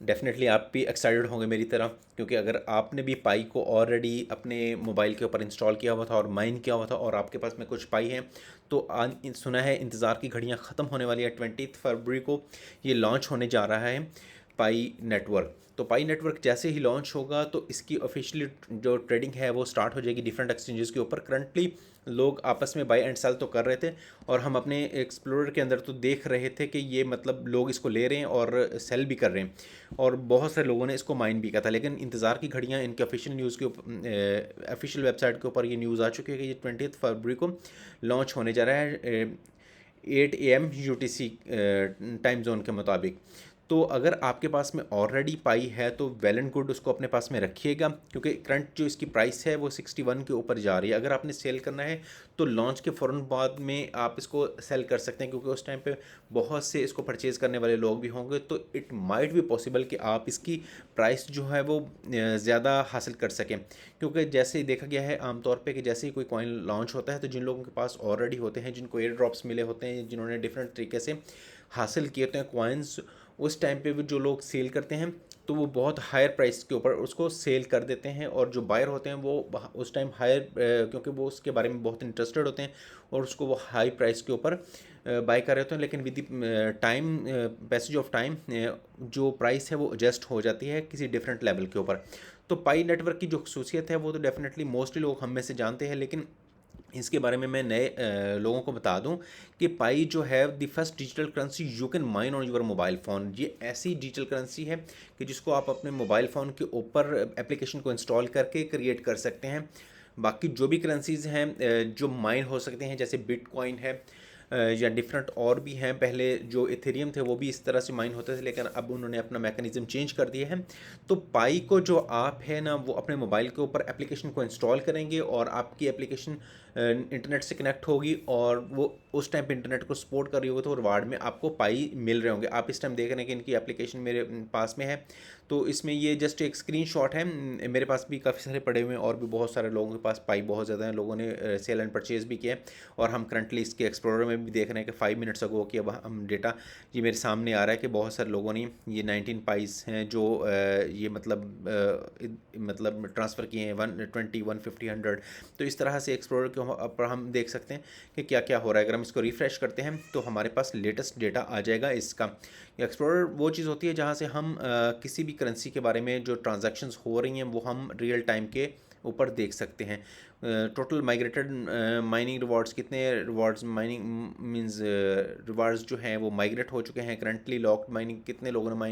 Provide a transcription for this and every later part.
Definitely आप भी excited होंगे मेरी तरह, क्योंकि अगर आपने भी पाई को ऑलरेडी अपने मोबाइल के ऊपर इंस्टॉल किया हुआ था और माइन किया हुआ था और आपके पास में कुछ पाई है, तो सुना है इंतज़ार की घड़ियां ख़त्म होने वाली है। 20 फरवरी को ये लॉन्च होने जा रहा है पाई नेटवर्क। तो पाई नेटवर्क जैसे ही लॉन्च होगा तो इसकी ऑफिशियली जो ट्रेडिंग है वो स्टार्ट हो जाएगी डिफरेंट एक्सचेंजेस के ऊपर। करंटली लोग आपस में बाय एंड सेल तो कर रहे थे, और हम अपने एक्सप्लोरर के अंदर तो देख रहे थे कि ये मतलब लोग इसको ले रहे हैं और सेल भी कर रहे हैं, और बहुत सारे लोगों ने इसको माइन भी किया था। लेकिन इंतज़ार की घड़ियाँ, इनके ऑफिशियल न्यूज़ के ऊपर, ऑफिशियल वेबसाइट के ऊपर ये न्यूज़ आ चुकी है कि ये 20 फरवरी को लॉन्च होने जा रहा है 8 AM UTC टाइम जोन के मुताबिक। तो अगर आपके पास में ऑलरेडी पाई है तो वेल एंड गुड, उसको अपने पास में रखिएगा, क्योंकि करंट जो इसकी प्राइस है वो 61 के ऊपर जा रही है। अगर आपने सेल करना है तो लॉन्च के फ़ौरन बाद में आप इसको सेल कर सकते हैं, क्योंकि उस टाइम पे बहुत से इसको परचेज़ करने वाले लोग भी होंगे। तो इट माइट भी पॉसिबल कि आप इसकी प्राइस जो है वो ज़्यादा हासिल कर सकें, क्योंकि जैसे ही देखा गया है आमतौर पे कि जैसे ही कोई कॉइन लॉन्च होता है तो जिन लोगों के पास ऑलरेडी होते हैं, जिनको एयर ड्रॉप्स मिले होते हैं, जिन्होंने डिफरेंट तरीके से हासिल किए होते हैं कॉइन्स, उस टाइम पे भी जो लोग सेल करते हैं तो वो बहुत हायर प्राइस के ऊपर उसको सेल कर देते हैं, और जो बायर होते हैं वो उस टाइम हायर, क्योंकि वो उसके बारे में बहुत इंटरेस्टेड होते हैं और उसको वो हाई प्राइस के ऊपर बाय कर रहे होते हैं। लेकिन with time, passage of time, जो प्राइस है वो एडजस्ट हो जाती है किसी डिफरेंट लेवल के ऊपर। तो पाई नेटवर्क की जो खसूसियत है वो तो डेफिनेटली मोस्टली लोग हम में से जानते हैं, लेकिन इसके बारे में मैं नए लोगों को बता दूं कि पाई जो है the first digital currency you can mine on your mobile phone. ये ऐसी डिजिटल करेंसी है कि जिसको आप अपने मोबाइल फ़ोन के ऊपर एप्लीकेशन को इंस्टॉल करके क्रिएट कर सकते हैं। बाकी जो भी करेंसीज़ हैं जो माइन हो सकते हैं, जैसे बिटकॉइन है या डिफरेंट और भी हैं। पहले जो इथेरियम थे वो भी इस तरह से माइन होते थे, लेकिन अब उन्होंने अपना मैकेनिज़्म चेंज कर दिया है। तो पाई को जो आप है ना वो अपने मोबाइल के ऊपर एप्लीकेशन को इंस्टॉल करेंगे और आपकी एप्लीकेशन इंटरनेट से कनेक्ट होगी, और वो उस टाइम पे इंटरनेट को सपोर्ट कर रही होगी, तो रिवार्ड में आपको पाई मिल रहे होंगे। आप इस टाइम देख रहे हैं कि इनकी एप्लीकेशन मेरे पास में है, तो इसमें ये जस्ट एक स्क्रीनशॉट है। मेरे पास भी काफ़ी सारे पड़े हुए हैं, और भी बहुत सारे लोगों के पास पाई बहुत ज़्यादा हैं, लोगों ने सेल एंड परचेज़ भी किया है। और हम करंटली इसके एक्सप्लोरर में भी देख रहे हैं कि 5 मिनट्स अगो कि अब हम डेटा ये मेरे सामने आ रहा है कि बहुत सारे लोगों ने ये 19 पाइस हैं जो ये मतलब ट्रांसफ़र किए हैं 120 150 100। तो इस तरह से एक्सप्लोरर के ऊपर हम देख सकते हैं कि क्या क्या हो रहा है। अगर हम इसको रिफ़्रेश करते हैं तो हमारे पास लेटेस्ट डेटा आ जाएगा इसका। एक्सप्लोरर वो चीज़ होती है जहाँ से हम किसी भी करेंसी के बारे में जो ट्रांजैक्शंस हो रही हैं वो हम रियल टाइम के ऊपर देख सकते हैं। टोटल माइग्रेटेड माइनिंग रिवॉर्ड्स कितने, रिवॉर्ड्स माइनिंग मींस रिवॉर्ड्स जो हैं वो माइग्रेट हो चुके हैं। करंटली लॉक्ड माइनिंग कितने लोगों ने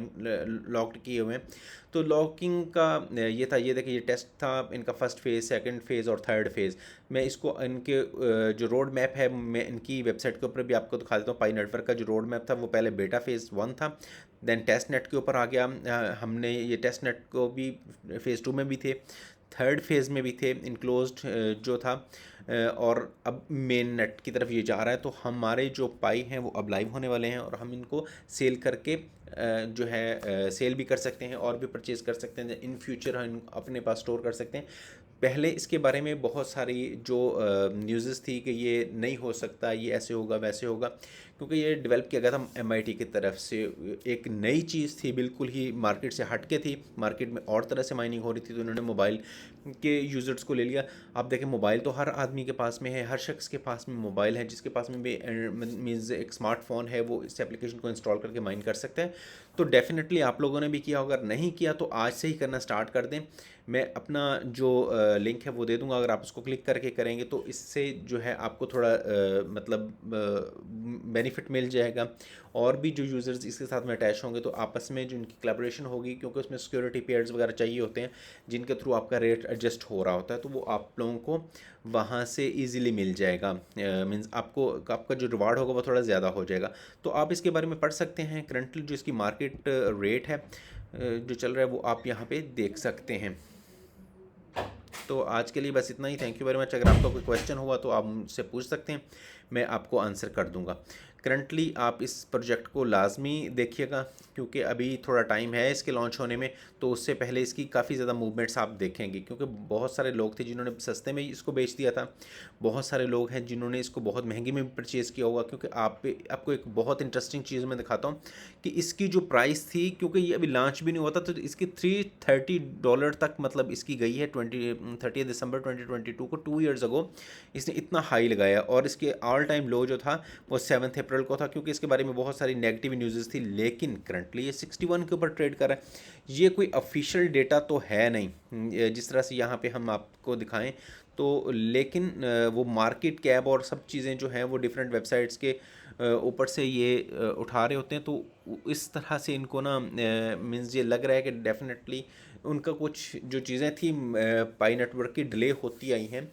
लॉक्ड किए हुए हैं। तो लॉकिंग का ये था, ये देखिए ये टेस्ट था इनका फर्स्ट फेज़, सेकंड फेज़ और थर्ड फेज़। मैं इसको इनके जो रोड मैप है मैं इनकी वेबसाइट के ऊपर भी आपको दिखा देता हूँ। पाई नेटवर्क का जो रोड मैप था वो पहले बेटा फेज़ 1 था, देन टेस्ट नेट के ऊपर आ गया। हमने ये टेस्ट नेट को भी फेज़ 2 में भी थे, थर्ड फेज़ में भी थे इनक्लोज्ड जो था, और अब मेन नेट की तरफ ये जा रहा है। तो हमारे जो पाई हैं वो अब लाइव होने वाले हैं, और हम इनको सेल करके जो है सेल भी कर सकते हैं और भी परचेज़ कर सकते हैं। इन फ्यूचर हम अपने पास स्टोर कर सकते हैं। पहले इसके बारे में बहुत सारी जो न्यूज़ थी कि ये नहीं हो सकता, ये ऐसे होगा वैसे होगा, क्योंकि ये डेवलप किया गया था MIT की तरफ से। एक नई चीज़ थी, बिल्कुल ही मार्केट से हट के थी, मार्केट में और तरह से माइनिंग हो रही थी, तो उन्होंने मोबाइल के यूज़र्स को ले लिया। आप देखें मोबाइल तो हर आदमी के पास में है, हर शख्स के पास में मोबाइल है, जिसके पास में भी मीन्स एक स्मार्टफोन है वो इस एप्लीकेशन को इंस्टॉल करके माइन कर सकता है। तो डेफिनेटली आप लोगों ने भी किया, अगर नहीं किया तो आज से ही करना स्टार्ट कर दें। मैं अपना जो लिंक है वो दे दूंगा, अगर आप उसको क्लिक करके करेंगे तो इससे जो है आपको थोड़ा मतलब बेनिफिट मिल जाएगा। और भी जो यूज़र्स इसके साथ में अटैच होंगे तो आपस में जो इनकी कोलैबोरेशन होगी, क्योंकि उसमें सिक्योरिटी पेयर्स वगैरह चाहिए होते हैं जिनके थ्रू आपका रेट एडजस्ट हो रहा होता है, तो वो आप लोगों को वहाँ से इजीली मिल जाएगा। मीन्स आपको आपका जो रिवार्ड होगा वो थोड़ा ज़्यादा हो जाएगा। तो आप इसके बारे में पढ़ सकते हैं। करंटली जो इसकी मार्केट रेट है जो चल रहा है वो आप यहाँ पे देख सकते हैं। तो आज के लिए बस इतना ही। Thank you very much. अगर आपका कोई क्वेश्चन हुआ तो आप मुझसे पूछ सकते हैं, मैं आपको आंसर कर दूंगा। करंटली आप इस प्रोजेक्ट को लाजमी देखिएगा, क्योंकि अभी थोड़ा टाइम है इसके लॉन्च होने में, तो उससे पहले इसकी काफ़ी ज़्यादा मूवमेंट्स आप देखेंगे, क्योंकि बहुत सारे लोग थे जिन्होंने सस्ते में इसको बेच दिया था, बहुत सारे लोग हैं जिन्होंने इसको बहुत महंगे में परचेज़ किया होगा। क्योंकि आपको एक बहुत इंटरेस्टिंग चीज़ मैं दिखाता हूँ कि इसकी जो प्राइस थी, क्योंकि ये अभी लॉन्च भी नहीं हुआ था, तो इसकी $330 तक मतलब इसकी गई है 30 दिसंबर 2022 को, 2 ईयर्स अगो इसने इतना हाई लगाया। और इसके ऑल टाइम लो जो था वो 7 अप्रैल को था, क्योंकि इसके बारे में बहुत सारी नेगेटिव न्यूज़ थी। लेकिन करंटली ये 61 के ऊपर ट्रेड कर रहा है। ये कोई ऑफिशियल डेटा तो है नहीं जिस तरह से यहाँ पे हम आपको दिखाएं तो, लेकिन वो मार्केट कैप और सब चीज़ें जो हैं वो डिफरेंट वेबसाइट्स के ऊपर से ये उठा रहे होते हैं। तो इस तरह से इनको ना मीन्स ये लग रहा है कि डेफिनेटली उनका कुछ जो चीज़ें थी पाई नेटवर्क की डिले होती आई हैं,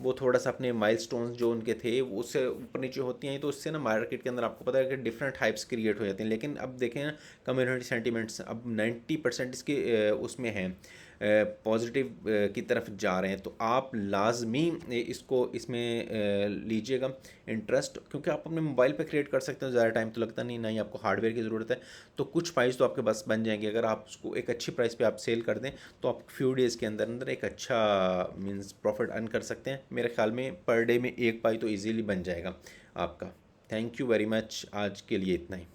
वो थोड़ा सा अपने माइलस्टोन्स जो उनके थे वो उससे ऊपर नीचे होती हैं, तो उससे ना मार्केट के अंदर आपको पता है कि डिफरेंट हाइप्स क्रिएट हो जाते हैं। लेकिन अब देखें ना, कम्युनिटी सेंटीमेंट्स अब 90% इसके उसमें हैं, पॉजिटिव की तरफ जा रहे हैं। तो आप लाजमी इसको इसमें लीजिएगा इंटरेस्ट, क्योंकि आप अपने मोबाइल पे क्रिएट कर सकते हो, ज़्यादा टाइम तो लगता नहीं, ना ही आपको हार्डवेयर की ज़रूरत है। तो कुछ प्राइस तो आपके पास बन जाएंगे, अगर आप उसको एक अच्छी प्राइस पे आप सेल कर दें तो आप फ्यू डेज़ के अंदर अंदर एक अच्छा मीन्स प्रॉफिट अर्न कर सकते हैं। मेरे ख्याल में पर डे में 1 पाई तो ईजीली बन जाएगा आपका। थैंक यू वेरी मच, आज के लिए इतना ही।